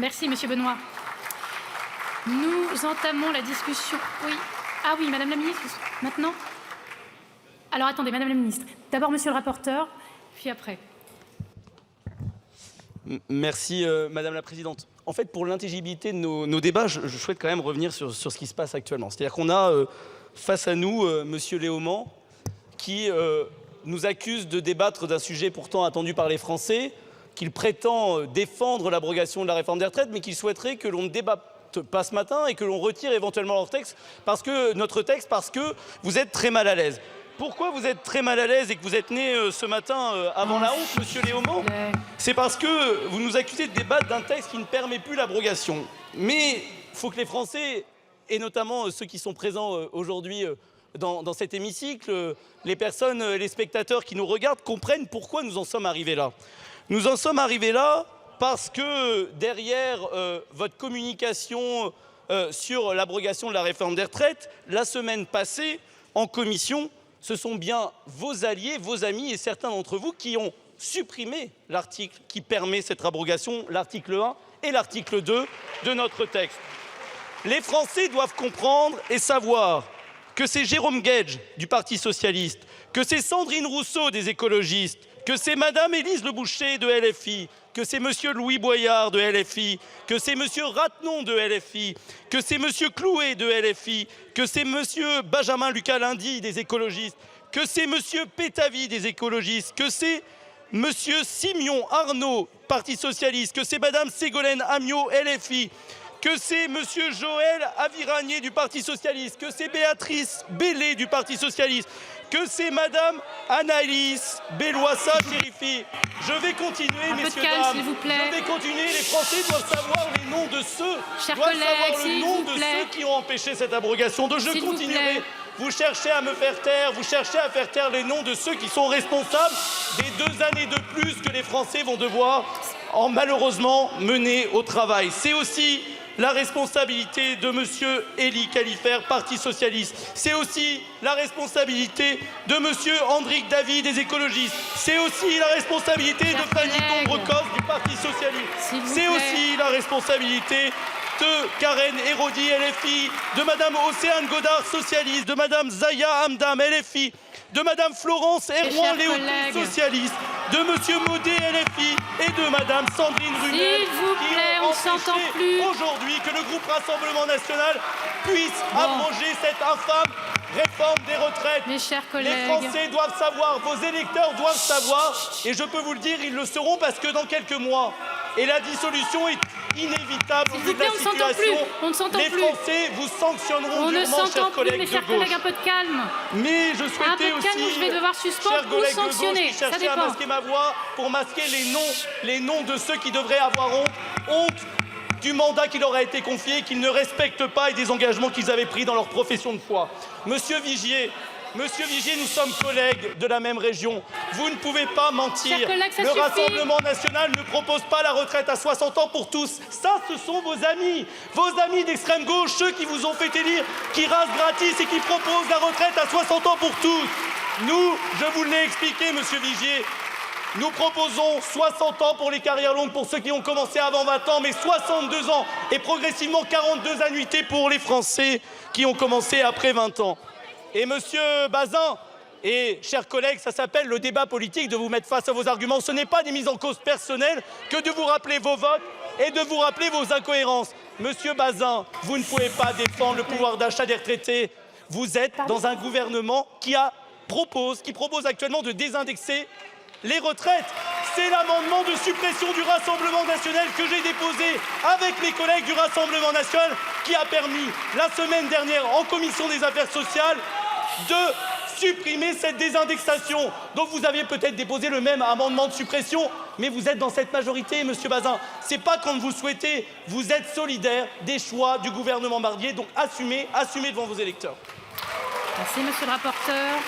Merci, Monsieur Benoît. Nous entamons la discussion. Oui. Ah oui, Madame la Ministre, maintenant. Alors attendez, Madame la Ministre. D'abord, Monsieur le rapporteur, puis après. Merci, Madame la Présidente. En fait, pour l'intelligibilité de nos débats, je souhaite quand même revenir sur ce qui se passe actuellement. C'est-à-dire qu'on a face à nous Monsieur Léaumont qui nous accuse de débattre d'un sujet pourtant attendu par les Français, qu'il prétend défendre l'abrogation de la réforme des retraites, mais qu'il souhaiterait que l'on ne débatte pas ce matin et que l'on retire éventuellement notre texte parce que vous êtes très mal à l'aise. Pourquoi vous êtes très mal à l'aise et que vous êtes né ce matin avant la honte, Monsieur Léaumont? C'est parce que vous nous accusez de débattre d'un texte qui ne permet plus l'abrogation. Mais il faut que les Français, et notamment ceux qui sont présents aujourd'hui dans cet hémicycle, les personnes, les spectateurs qui nous regardent, comprennent pourquoi nous en sommes arrivés là. Nous en sommes arrivés là parce que derrière votre communication sur l'abrogation de la réforme des retraites, la semaine passée, en commission, ce sont bien vos alliés, vos amis et certains d'entre vous qui ont supprimé l'article qui permet cette abrogation, l'article 1 et l'article 2 de notre texte. Les Français doivent comprendre et savoir que c'est Jérôme Guedj du Parti socialiste, que c'est Sandrine Rousseau des écologistes, que c'est Madame Élise Le Boucher de LFI, que c'est Monsieur Louis Boyard de LFI, que c'est Monsieur Rattenon de LFI, que c'est Monsieur Clouet de LFI, que c'est Monsieur Benjamin Lucas Lundy des écologistes, que c'est Monsieur Pétavy des écologistes, que c'est Monsieur Simeon Arnaud, Parti socialiste, que c'est Madame Ségolène Amiot, LFI, que c'est Monsieur Joël Aviragnet du Parti socialiste, que c'est Béatrice Bellé du Parti socialiste, que c'est Madame Anaïs Belloissa-Chérifi. Je vais continuer, messieurs, dames. S'il vous plaît. Je vais continuer. Les Français doivent savoir les noms de ceux, qui ont empêché cette abrogation. Donc je continuerai. Vous cherchez à me faire taire, vous cherchez à faire taire les noms de ceux qui sont responsables des 2 années de plus que les Français vont devoir, malheureusement, mener au travail. C'est aussi la responsabilité de M. Élie Califert, Parti socialiste. C'est aussi la responsabilité de M. Andric Davy des écologistes. C'est aussi la responsabilité de Fanny Dombrecoff du Parti socialiste. C'est aussi la responsabilité de Karen Hérodi, LFI, de Madame Océane Godard, socialiste, de Madame Zaya Hamdam, LFI, de Madame Florence Erwan Léopold, socialiste, de Monsieur Maudet, LFI, et de Madame Sandrine Runel, qui ont empêché aujourd'hui que le groupe Rassemblement National puisse abroger cette infâme réforme des retraites. Mes chers collègues. Les Français doivent savoir, vos électeurs doivent savoir, et je peux vous le dire, ils le sauront parce que dans quelques mois, et la dissolution est inévitable au vu de la situation. Les Français vous sanctionneront durement, chers collègues de gauche. Un peu de calme. Mais je souhaitais aussi, je vais devoir suspendre ou sanctionner. Qui cherchaient à masquer ma voix pour masquer les noms de ceux qui devraient avoir honte du mandat qui leur a été confié, qu'ils ne respectent pas et des engagements qu'ils avaient pris dans leur profession de foi. Monsieur Vigier, nous sommes collègues de la même région. Vous ne pouvez pas mentir. Le Rassemblement national ne propose pas la retraite à 60 ans pour tous. Ça, ce sont vos amis d'extrême gauche, ceux qui vous ont fait élire, qui rasent gratis et qui proposent la retraite à 60 ans pour tous. Nous, je vous l'ai expliqué, Monsieur Vigier, nous proposons 60 ans pour les carrières longues pour ceux qui ont commencé avant 20 ans, mais 62 ans et progressivement 42 annuités pour les Français qui ont commencé après 20 ans. Et Monsieur Bazin, et chers collègues, ça s'appelle le débat politique, de vous mettre face à vos arguments. Ce n'est pas des mises en cause personnelles que de vous rappeler vos votes et de vous rappeler vos incohérences. Monsieur Bazin, vous ne pouvez pas défendre le pouvoir d'achat des retraités. Vous êtes dans un gouvernement qui propose actuellement de désindexer les retraites. C'est l'amendement de suppression du Rassemblement national que j'ai déposé avec mes collègues du Rassemblement national qui a permis la semaine dernière en commission des affaires sociales de supprimer cette désindexation. Donc vous aviez peut-être déposé le même amendement de suppression, mais vous êtes dans cette majorité, Monsieur Bazin. C'est pas quand vous le souhaitez, vous êtes solidaire des choix du gouvernement Barnier, donc assumez devant vos électeurs. Merci, Monsieur le rapporteur.